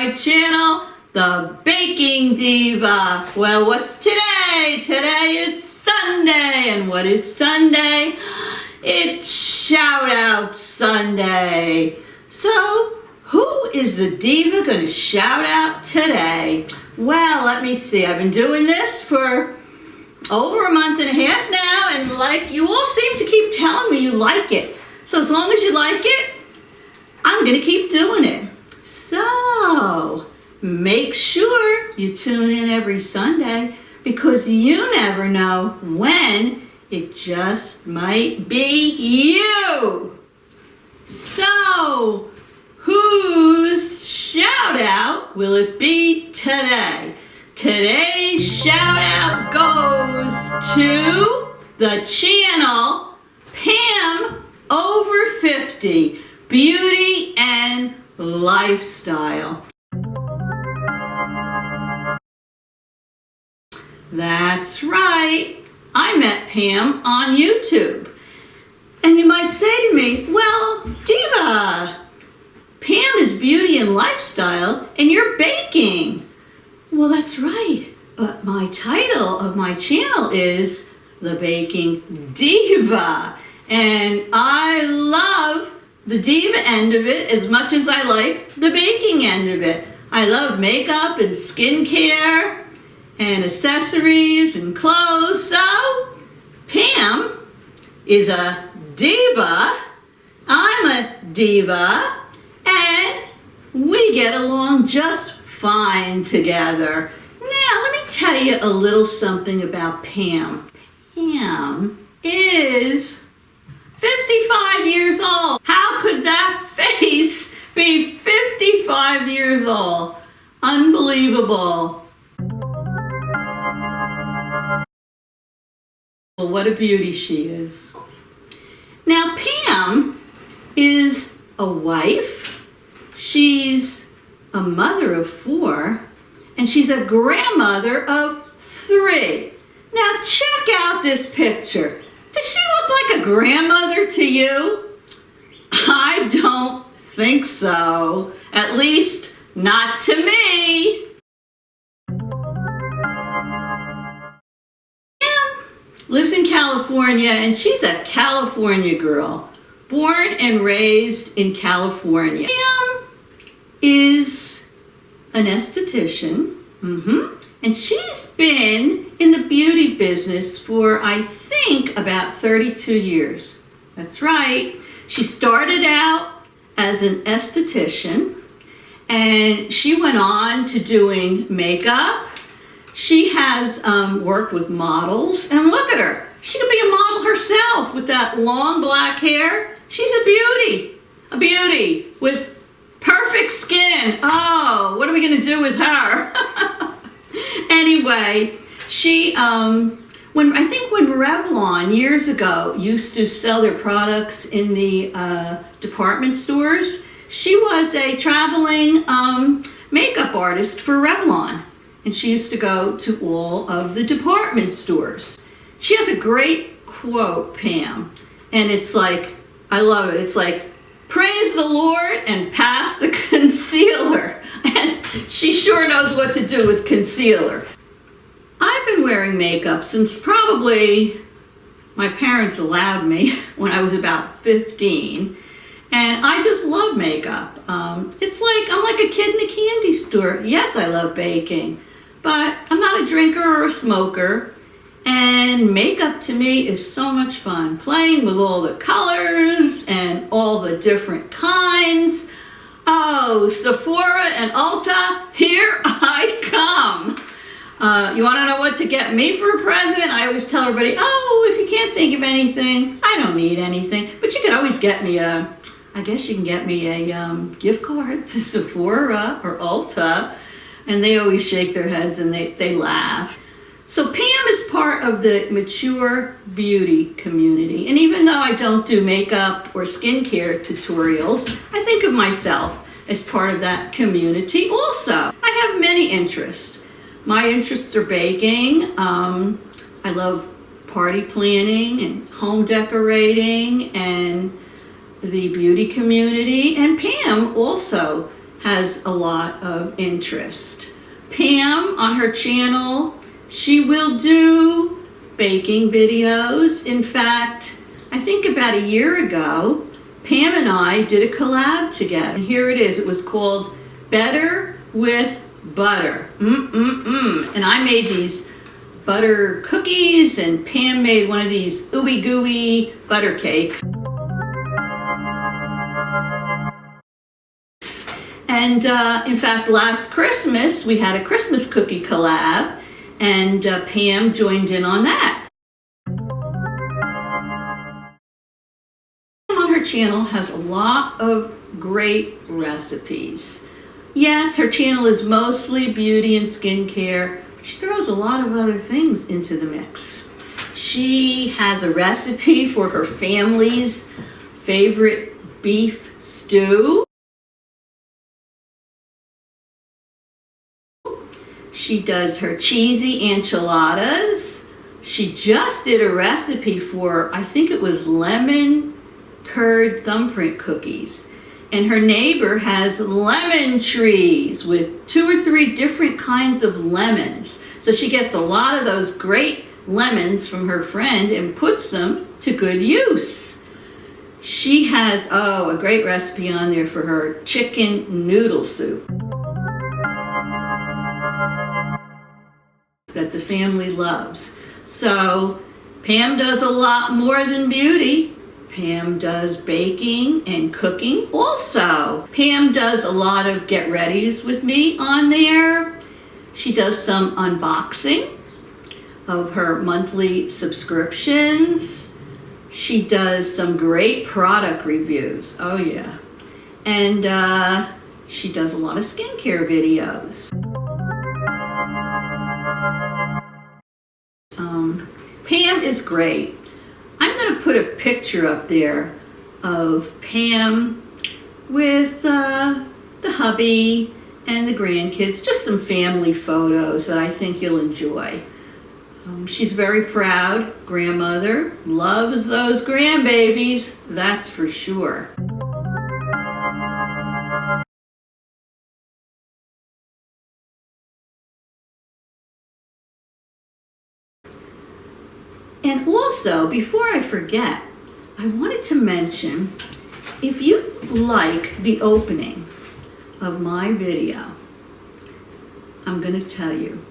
my channel, the Baking Diva. Well, what's today? Today is Sunday, and what is Sunday? It's Shoutout Sunday. So, who is the diva going to shout out today? Well, let me see. I've been doing this for over a month and a half now, and you all seem to keep telling me you like it. So as long as you like it, I'm going to keep doing it. So, make sure you tune in every Sunday, because you never know when it just might be you. So, whose shout out will it be today? Today's shout out goes to the channel Pam Over 50 Beauty and Lifestyle. That's right. I met Pam on YouTube. And you might say to me, well, Diva, Pam is beauty and lifestyle and you're baking. Well, that's right. But my title of my channel is the Baking Diva. And I love the diva end of it as much as I like the baking end of it. I love makeup and skincare and accessories and clothes. So, Pam is a diva, I'm a diva, and we get along just fine together. Now, let me tell you a little something about Pam. Pam is 55 years old. How could that face be 55 years old? Unbelievable. Well, what a beauty she is. Now, Pam is a wife, she's a mother of 4, and she's a grandmother of 3. Now, check out this picture. Does she look like a grandmother to you? I don't think so. At least, not to me. Lives in California, and she's a California girl, born and raised in California. Pam is an esthetician, and she's been in the beauty business for, I think, about 32 years. That's right. She started out as an esthetician, and she went on to doing makeup. She has worked with models, and look at her. She could be a model herself with that long black hair. She's a beauty with perfect skin. Oh, what are we going to do with her? Anyway, she, when Revlon years ago used to sell their products in the department stores, she was a traveling makeup artist for Revlon. And she used to go to all of the department stores. She has a great quote, Pam, and it's like, I love it. It's like, praise the Lord and pass the concealer. And she sure knows what to do with concealer. I've been wearing makeup since probably my parents allowed me when I was about 15. And I just love makeup. It's like, I'm like a kid in a candy store. Yes, I love baking, but I'm not a drinker or a smoker. And makeup to me is so much fun. Playing with all the colors and all the different kinds. Oh, Sephora and Ulta, here I come. You want to know what to get me for a present? I always tell everybody, oh, if you can't think of anything, I don't need anything. But you can always get me I guess you can get me a gift card to Sephora or Ulta. And they always shake their heads and they laugh. So Pam is part of the mature beauty community. And even though I don't do makeup or skincare tutorials, I think of myself as part of that community also. I have many interests. My interests are baking. I love party planning and home decorating and the beauty community. And Pam also has a lot of interest. Pam, on her channel, she will do baking videos. In fact, I think about a year ago, Pam and I did a collab together. And here it is. It was called Better with Butter. And I made these butter cookies, and Pam made one of these ooey gooey butter cakes. And in fact, last Christmas, we had a Christmas cookie collab, and Pam joined in on that. On her channel has a lot of great recipes. Yes, her channel is mostly beauty and skincare. She throws a lot of other things into the mix. She has a recipe for her family's favorite beef stew. She does her cheesy enchiladas. She just did a recipe for, I think it was lemon curd thumbprint cookies. And her neighbor has lemon trees with 2 or 3 different kinds of lemons. So she gets a lot of those great lemons from her friend and puts them to good use. She has, a great recipe on there for her chicken noodle soup that the family loves. So Pam does a lot more than beauty. Pam does baking and cooking also. Pam does a lot of get-readies with me on there. She does some unboxing of her monthly subscriptions. She does some great product reviews. Oh yeah. And she does a lot of skincare videos. Pam is great. I'm going to put a picture up there of Pam with the hubby and the grandkids, just some family photos that I think you'll enjoy. She's very proud grandmother, loves those grandbabies, that's for sure. And also, before I forget, I wanted to mention, if you like the opening of my video, I'm going to tell you,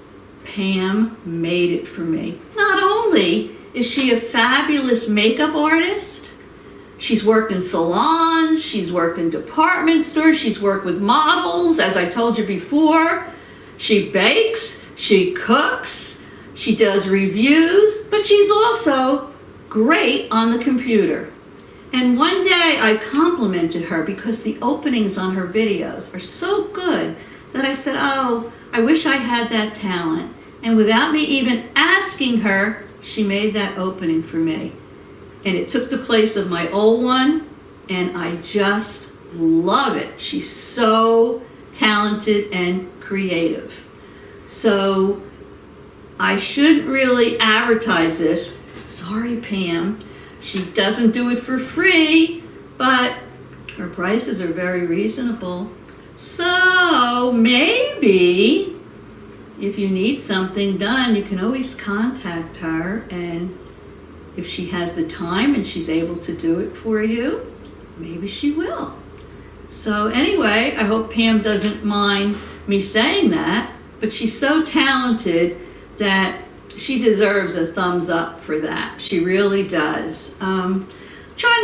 Pam made it for me. Not only is she a fabulous makeup artist, she's worked in salons, she's worked in department stores, she's worked with models, as I told you before. She bakes, she cooks, she does reviews, but she's also great on the computer. And one day I complimented her because the openings on her videos are so good that I said, I wish I had that talent. And without me even asking her, she made that opening for me. And it took the place of my old one, and I just love it. She's so talented and creative. So I shouldn't really advertise this. Sorry, Pam. She doesn't do it for free, but her prices are very reasonable. So maybe if you need something done, you can always contact her, and if she has the time and she's able to do it for you, maybe she will. So anyway, I hope Pam doesn't mind me saying that, but she's so talented that she deserves a thumbs up for that. She really does. Trying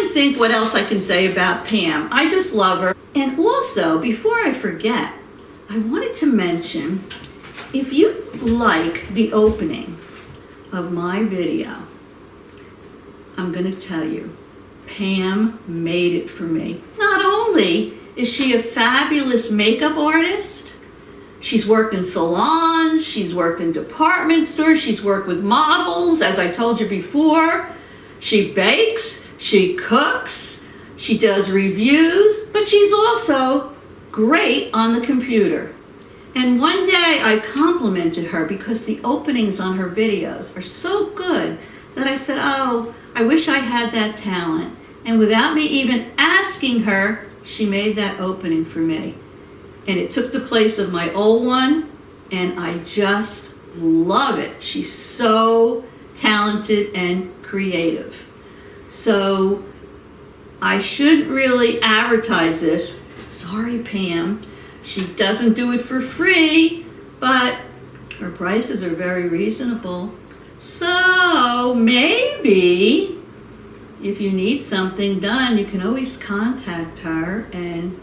to think what else I can say about Pam. I just love her. And also, before I forget, I wanted to mention, if you like the opening of my video, I'm going to tell you, Pam made it for me. Not only is she a fabulous makeup artist, she's worked in salons, she's worked in department stores, she's worked with models, as I told you before. She bakes, she cooks, she does reviews, but she's also great on the computer. And one day I complimented her because the openings on her videos are so good that I said, I wish I had that talent. And without me even asking her, she made that opening for me. and it took the place of my old one, and I just love it. She's so talented and creative. So I shouldn't really advertise this. Sorry, Pam. She doesn't do it for free, but her prices are very reasonable. So maybe if you need something done, you can always contact her, and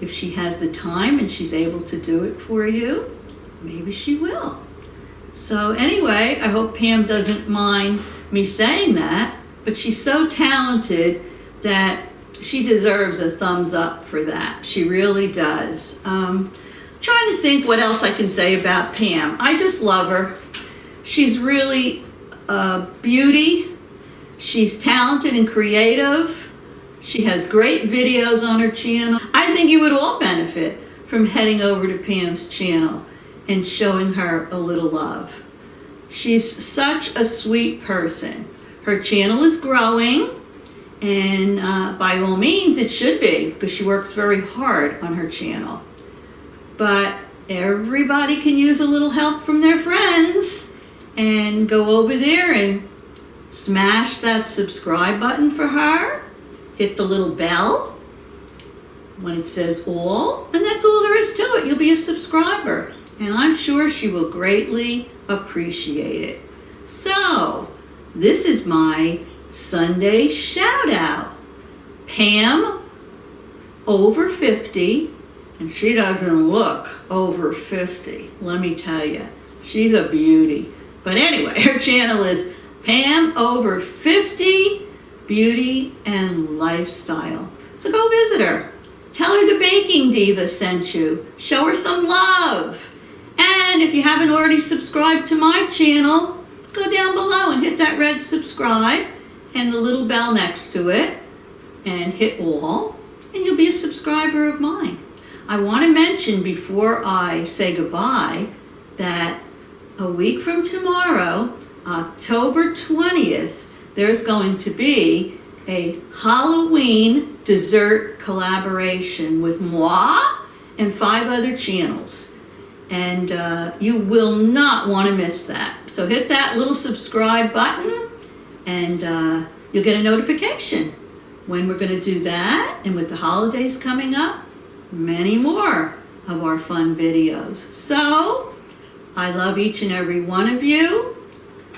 if she has the time and she's able to do it for you, maybe she will. So anyway, I hope Pam doesn't mind me saying that, but she's so talented that she deserves a thumbs up for that. She really does. Trying to think what else I can say about Pam. I just love her. She's really a beauty. She's talented and creative. She has great videos on her channel. I think you would all benefit from heading over to Pam's channel and showing her a little love. She's such a sweet person. Her channel is growing, and by all means it should be, because she works very hard on her channel. But everybody can use a little help from their friends, and go over there and smash that subscribe button for her. Hit the little bell when it says all, and that's all there is to it. You'll be a subscriber, and I'm sure she will greatly appreciate it. So this is my Sunday shout out. Pam, over 50, and she doesn't look over 50, let me tell you. She's a beauty. But anyway, her channel is Pam Over 50 Beauty and Lifestyle. So go visit her. Tell her the Baking Diva sent you. Show her some love. And if you haven't already subscribed to my channel, go down below and hit that red subscribe and the little bell next to it, and hit all, and you'll be a subscriber of mine. I want to mention before I say goodbye that a week from tomorrow, October 20th, there's going to be a Halloween dessert collaboration with moi and 5 other channels. And you will not want to miss that. So hit that little subscribe button, and you'll get a notification when we're going to do that. And with the holidays coming up, many more of our fun videos. So I love each and every one of you.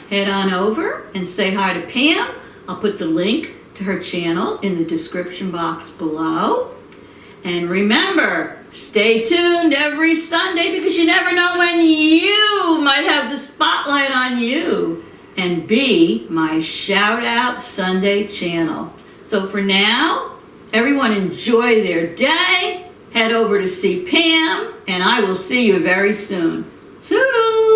Head on over and say hi to Pam. I'll put the link to her channel in the description box below. And remember, stay tuned every Sunday, because you never know when you might have the spotlight on you and be my Shoutout Sunday channel. So for now, everyone enjoy their day. Head over to see Pam, and I will see you very soon. Toodles!